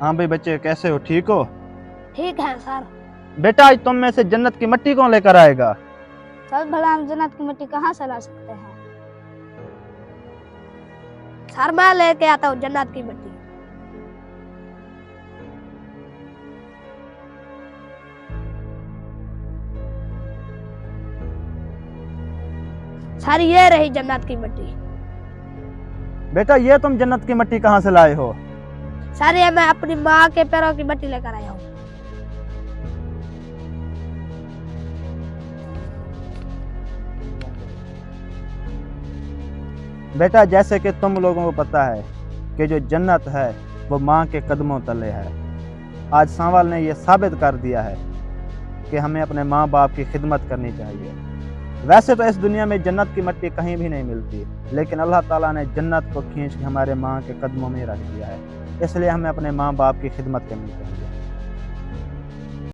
हाँ भाई बच्चे, कैसे हो? ठीक हो? ठीक है सर। बेटा, आज तुम में से जन्नत की मिट्टी कौन लेकर आएगा? सर भला हम जन्नत की मिट्टी कहाँ से ला सकते हैं? सर मैं लेके आता हूँ जन्नत की मिट्टी। सर ये रही जन्नत की मिट्टी। बेटा, ये तुम जन्नत की मिट्टी कहाँ से लाए हो? सर ये मैं अपनी माँ के पैरों की मिट्टी लेकर आया हूँ। बेटा, जैसे कि तुम लोगों को पता है कि जो जन्नत है वो माँ के कदमों तले है। आज सांवल ने यह साबित कर दिया है कि हमें अपने माँ बाप की खिदमत करनी चाहिए। वैसे तो इस दुनिया में जन्नत की मिट्टी कहीं भी नहीं मिलती, लेकिन अल्लाह ताला ने जन्नत को खींच के हमारे माँ के कदमों में रख दिया है। इसलिए हमें अपने माँ बाप की खिदमत करनी चाहिए।